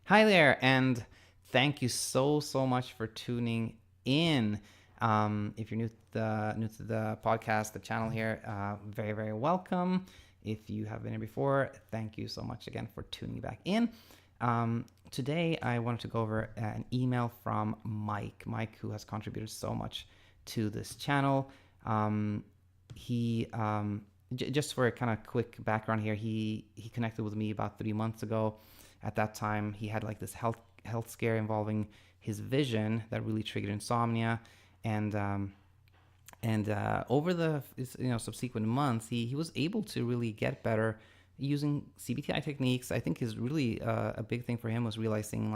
Hi there, and thank you so much for tuning in. If you're new to the podcast, the channel here, very welcome. If you have been here before, thank you so much again for tuning back in. Today, I wanted to go over an email from Mike, who has contributed so much to this channel. He Just for a kind of quick background here, he connected with me about 3 months ago. At that time, he had like this health scare involving his vision that really triggered insomnia, and over the subsequent months, he was able to really get better using CBTI techniques. I think is really a big thing for him was realizing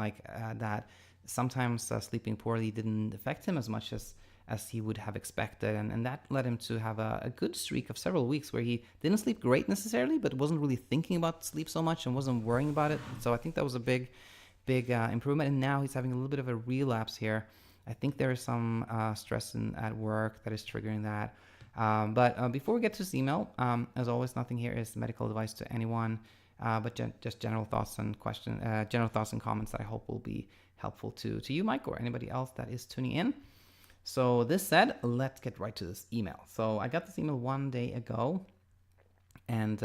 that sometimes sleeping poorly didn't affect him as much as he would have expected, and that led him to have a good streak of several weeks where he didn't sleep great necessarily, but wasn't really thinking about sleep so much and wasn't worrying about it. So I think that was a big improvement, and now he's having a little bit of a relapse here. I think there is some stress at work that is triggering that. But before we get to this email, as always, nothing here is medical advice to anyone, but just general thoughts and general thoughts and comments that I hope will be helpful to you, Mike, or anybody else that is tuning in. So this said, let's get right to this email. So I got this email 1 day ago, and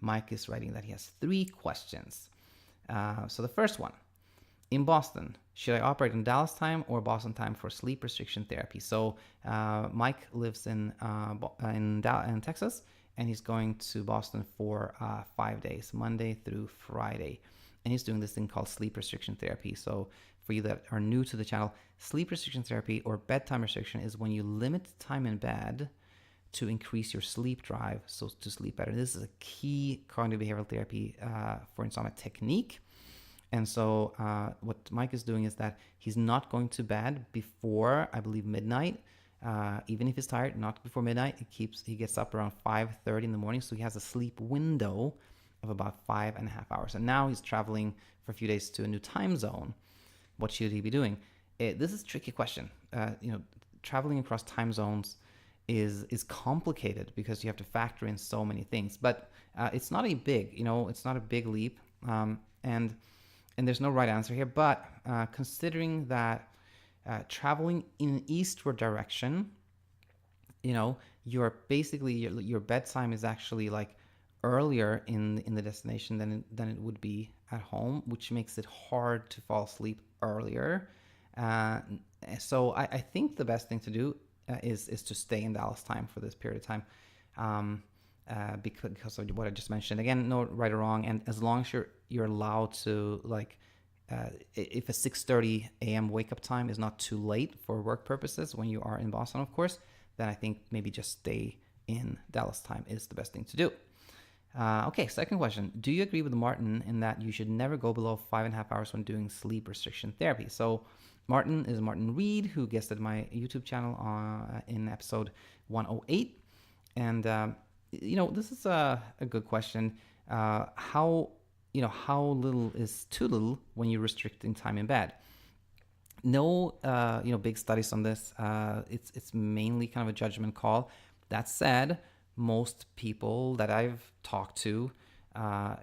Mike is writing that he has 3 questions. So the first one: in Boston, should I operate in Dallas time or Boston time for sleep restriction therapy? So Mike lives in Texas, and he's going to Boston for 5 days, Monday through Friday, and he's doing this thing called sleep restriction therapy. So for you that are new to the channel, sleep restriction therapy or bedtime restriction is when you limit time in bed to increase your sleep drive, so to sleep better. This is a key cognitive behavioral therapy for insomnia technique. And so what Mike is doing is that he's not going to bed before, I believe, midnight. Even if he's tired, not before midnight. He gets up around 5:30 in the morning, so he has a sleep window of about 5.5 hours. And now he's traveling for a few days to a new time zone. What should he be doing? This is a tricky question. Traveling across time zones is complicated because you have to factor in so many things. But it's not a big leap, and there's no right answer here. But considering that traveling in an eastward direction, your bedtime is actually like earlier in the destination than it would be at home, which makes it hard to fall asleep earlier. So I think the best thing to do is to stay in Dallas time for this period of time, because of what I just mentioned. Again, no right or wrong, and as long as you're allowed to, if a 6:30 a.m. wake up time is not too late for work purposes when you are in Boston, of course, then I think maybe just stay in Dallas time is the best thing to do. Okay, second question. Do you agree with Martin in that you should never go below 5.5 hours when doing sleep restriction therapy? So Martin is Martin Reed, who guested my YouTube channel in episode 108. And, this is a good question. How little is too little when you're restricting time in bed? No, big studies on this. It's mainly kind of a judgment call. That said, most people that I've talked to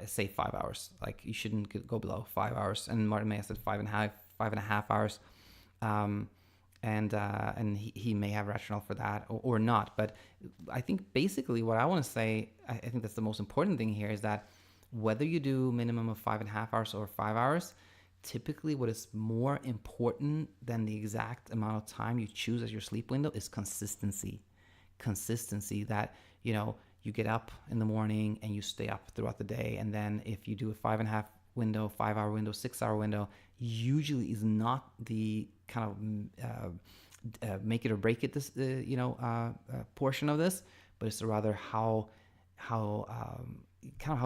say 5 hours. Like, you shouldn't go below 5 hours. And Martin may have said 5.5 hours. And he may have rationale for that or not. But I think basically what I want to say, I think that's the most important thing here, is that whether you do minimum of 5.5 hours or 5 hours, typically what is more important than the exact amount of time you choose as your sleep window is consistency. Consistency that, you get up in the morning and you stay up throughout the day. And then if you do a 5.5 window, 5 hour window, 6 hour window, usually is not the kind of make it or break it portion of this, but it's rather how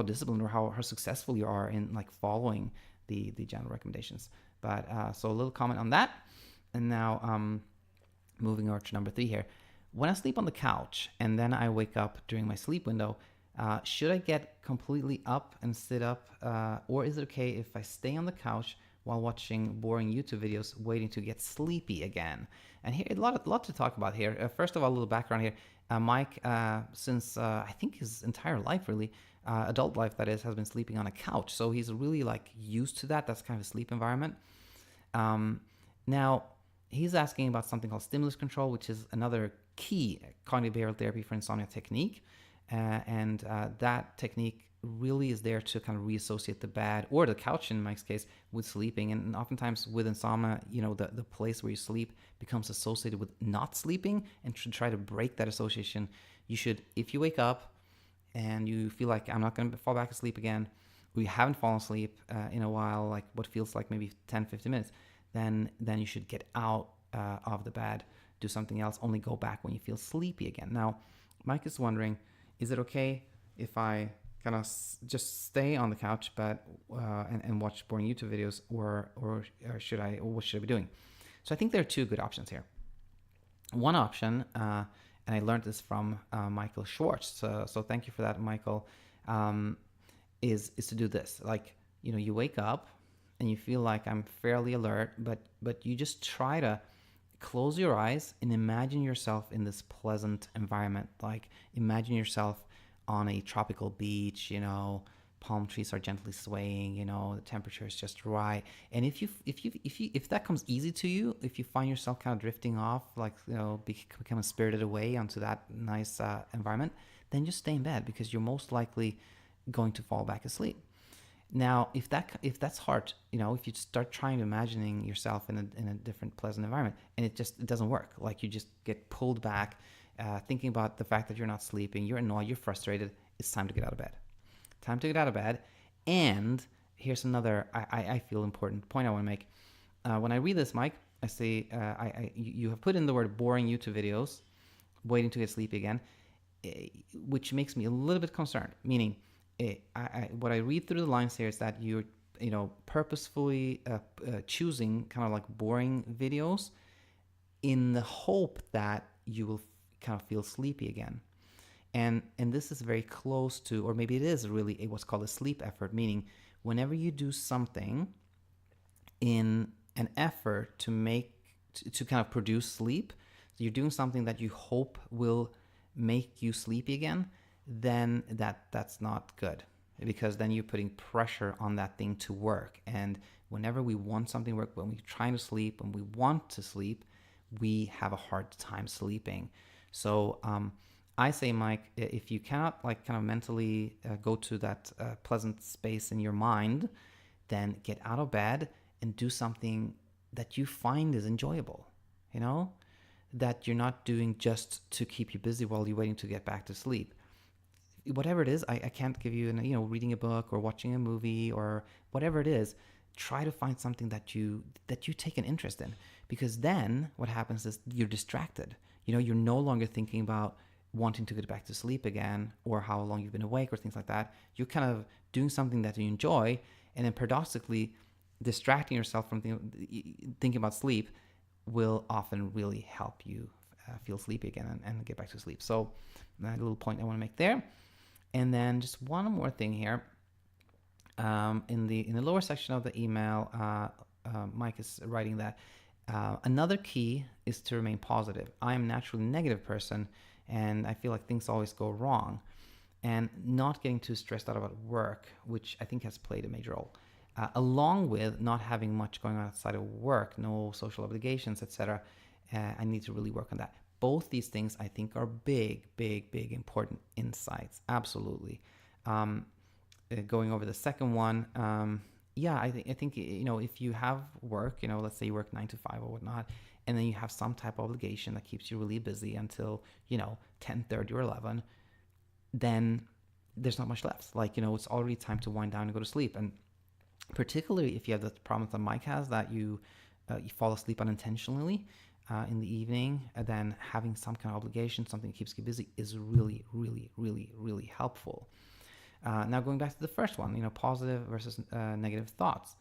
disciplined or how successful you are in following the general recommendations. But so a little comment on that. And now moving over to number 3 here. When I sleep on the couch and then I wake up during my sleep window, should I get completely up and sit up, or is it okay if I stay on the couch while watching boring YouTube videos, waiting to get sleepy again? And here, a lot to talk about here. First of all, a little background here. Mike, since I think his entire life really, adult life that is, has been sleeping on a couch. So he's really like used to that. That's kind of a sleep environment. Now, he's asking about something called stimulus control, which is another key cognitive behavioral therapy for insomnia technique. And that technique really is there to kind of reassociate the bed, or the couch in Mike's case, with sleeping. And oftentimes with insomnia, the place where you sleep becomes associated with not sleeping, and to try to break that association, you should, if you wake up and you feel like I'm not going to fall back asleep again, or you haven't fallen asleep in a while, like what feels like maybe 10, 15 minutes, then you should get out of the bed, do something else, only go back when you feel sleepy again. Now, Mike is wondering, is it okay if I kind of just stay on the couch and watch boring YouTube videos, or should I, or what should I be doing? So I think there are two good options here. One option, and I learned this from Michael Schwartz, so thank you for that, Michael, is to do this. Like, you wake up and you feel like I'm fairly alert, but you just try to close your eyes and imagine yourself in this pleasant environment. Like, imagine yourself on a tropical beach, palm trees are gently swaying, the temperature is just right. And if that comes easy to you, if you find yourself kind of drifting off, like, becoming spirited away onto that nice environment, then just stay in bed, because you're most likely going to fall back asleep. Now, if that's hard, if you start trying to imagining yourself in a different pleasant environment, and it doesn't work, like you just get pulled back, thinking about the fact that you're not sleeping, you're annoyed, you're frustrated, it's time to get out of bed. Time to get out of bed. And here's another, I feel, important point I want to make. When I read this, Mike, I say, you have put in the word boring YouTube videos, waiting to get sleepy again, which makes me a little bit concerned, meaning, what I read through the lines here is that you're, purposefully choosing kind of like boring videos in the hope that you will kind of feel sleepy again. And this is very close to, or maybe it is really what's called a sleep effort, meaning whenever you do something in an effort to kind of produce sleep, so you're doing something that you hope will make you sleepy again, then that's not good, because then you're putting pressure on that thing to work. And whenever we want something to work, when we're trying to sleep, when we want to sleep, we have a hard time sleeping. So I say, Mike, if you cannot like kind of mentally go to that pleasant space in your mind, then get out of bed and do something that you find is enjoyable, that you're not doing just to keep you busy while you're waiting to get back to sleep. Whatever it is, I can't give you, reading a book or watching a movie or whatever it is, try to find something that you take an interest in, because then what happens is you're distracted. You're no longer thinking about wanting to get back to sleep again, or how long you've been awake, or things like that. You're kind of doing something that you enjoy, and then paradoxically, distracting yourself from thinking about sleep will often really help you feel sleepy again and get back to sleep. So that little point I want to make there. And then just one more thing here. In the lower section of the email, Mike is writing that another key is to remain positive. I am naturally a negative person, and I feel like things always go wrong. And not getting too stressed out about work, which I think has played a major role. Along with not having much going on outside of work, no social obligations, etc. I need to really work on that. Both these things, I think, are big, important insights. Absolutely. Going over the second one, I think if you have work, let's say you work 9 to 5 or whatnot, and then you have some type of obligation that keeps you really busy until 10:30 or 11, then there's not much left. Like, it's already time to wind down and go to sleep. And particularly if you have the problem that Mike has, that you fall asleep unintentionally in the evening, and then having some kind of obligation, something that keeps you busy, is really, really, really, really helpful. Now going back to the first one, positive versus negative thoughts.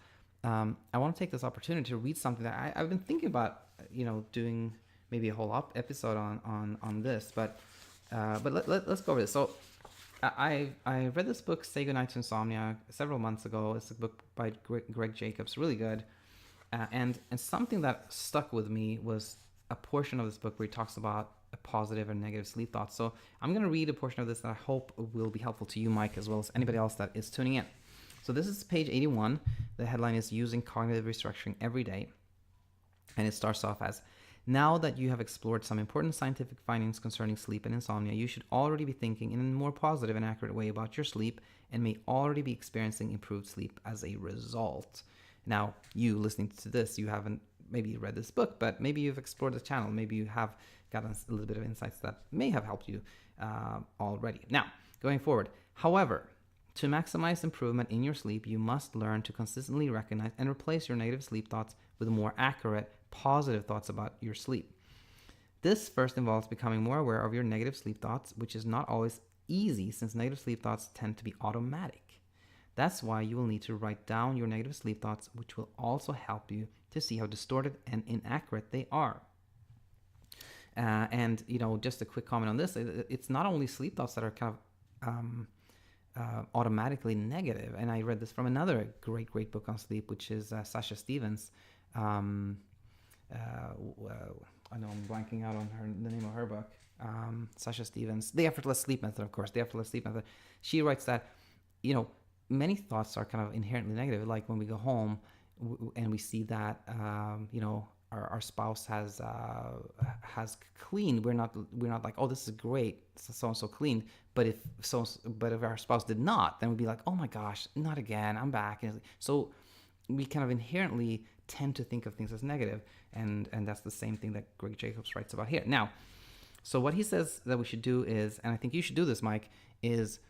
I want to take this opportunity to read something that I've been thinking about, doing maybe a whole episode on this, but let's go over this. So I read this book, Say Goodnight to Insomnia, several months ago. It's a book by Greg Jacobs, really good. And something that stuck with me was a portion of this book where he talks about a positive or negative sleep thoughts. So I'm going to read a portion of this that I hope will be helpful to you, Mike, as well as anybody else that is tuning in. So this is page 81. The headline is Using Cognitive Restructuring Every Day. And it starts off as, now that you have explored some important scientific findings concerning sleep and insomnia, you should already be thinking in a more positive and accurate way about your sleep and may already be experiencing improved sleep as a result. Now, you listening to this, you haven't maybe read this book, but maybe you've explored the channel. Maybe you have gotten a little bit of insights that may have helped you already. Now, going forward, however, to maximize improvement in your sleep, you must learn to consistently recognize and replace your negative sleep thoughts with more accurate, positive thoughts about your sleep. This first involves becoming more aware of your negative sleep thoughts, which is not always easy since negative sleep thoughts tend to be automatic. That's why you will need to write down your negative sleep thoughts, which will also help you to see how distorted and inaccurate they are. And, just a quick comment on this, it's not only sleep thoughts that are kind of automatically negative. And I read this from another great book on sleep, which is Sasha Stevens. I know I'm blanking out on the name of her book. Sasha Stevens, The Effortless Sleep Method, of course, The Effortless Sleep Method. She writes that, many thoughts are kind of inherently negative. Like when we go home and we see that, our spouse has cleaned. We're not like, oh, this is great, so and so clean. But if our spouse did not, then we'd be like, oh my gosh, not again, I'm back. And so we kind of inherently tend to think of things as negative, and that's the same thing that Greg Jacobs writes about here. Now, so what he says that we should do is, and I think you should do this, Mike, is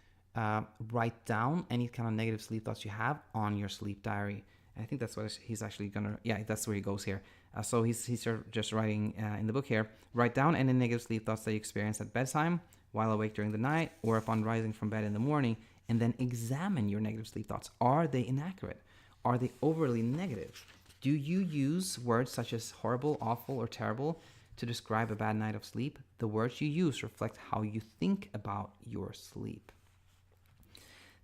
write down any kind of negative sleep thoughts you have on your sleep diary. And I think that's what he's actually gonna, that's where he goes here. So he's just writing in the book here, write down any negative sleep thoughts that you experience at bedtime, while awake during the night, or upon rising from bed in the morning, and then examine your negative sleep thoughts. Are they inaccurate? Are they overly negative? Do you use words such as horrible, awful, or terrible to describe a bad night of sleep? The words you use reflect how you think about your sleep.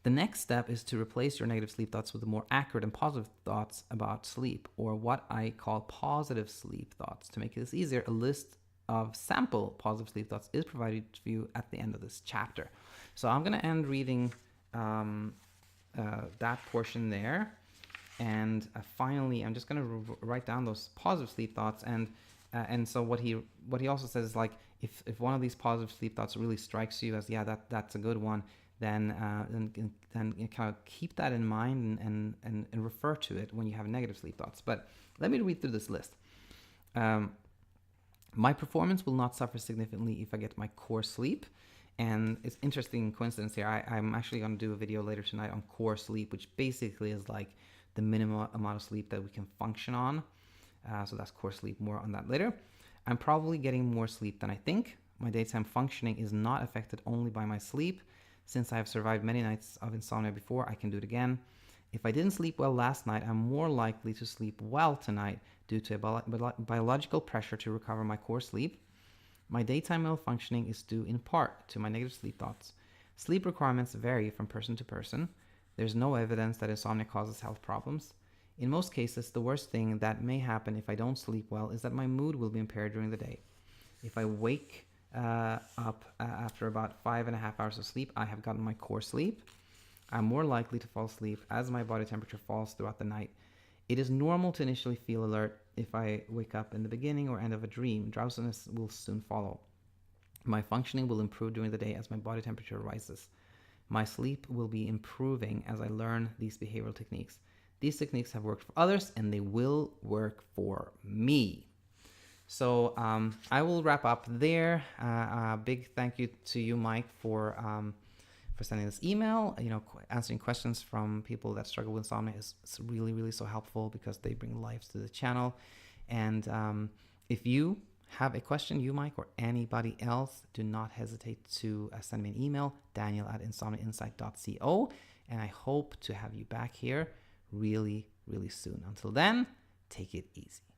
The next step is to replace your negative sleep thoughts with more accurate and positive thoughts about sleep, or what I call positive sleep thoughts. To make this easier, a list of sample positive sleep thoughts is provided to you at the end of this chapter. So I'm going to end reading that portion there. And finally, I'm just going to write down those positive sleep thoughts. And so what he also says is, like, if one of these positive sleep thoughts really strikes you as, that's a good one, then you kind of keep that in mind and refer to it when you have negative sleep thoughts. But let me read through this list. My performance will not suffer significantly if I get my core sleep. And it's interesting coincidence here. I'm actually going to do a video later tonight on core sleep, which basically is like the minimum amount of sleep that we can function on. So that's core sleep. More on that later. I'm probably getting more sleep than I think. My daytime functioning is not affected only by my sleep. Since I have survived many nights of insomnia before, I can do it again. If I didn't sleep well last night, I'm more likely to sleep well tonight due to a biological pressure to recover my core sleep. My daytime malfunctioning is due in part to my negative sleep thoughts. Sleep requirements vary from person to person. There's no evidence that insomnia causes health problems. In most cases, the worst thing that may happen if I don't sleep well is that my mood will be impaired during the day. If I wake up after about 5.5 hours of sleep, I have gotten my core sleep. I'm more likely to fall asleep as my body temperature falls throughout the night. It is normal to initially feel alert if I wake up in the beginning or end of a dream. Drowsiness will soon follow. My functioning will improve during the day as my body temperature rises. My sleep will be improving as I learn these behavioral techniques. These techniques have worked for others and they will work for me. So I will wrap up there. Big thank you to you, Mike, for sending this email. Answering questions from people that struggle with insomnia is really, really so helpful because they bring life to the channel. And if you have a question, you, Mike, or anybody else, do not hesitate to send me an email, daniel@insomniainsight.co. And I hope to have you back here really, really soon. Until then, take it easy.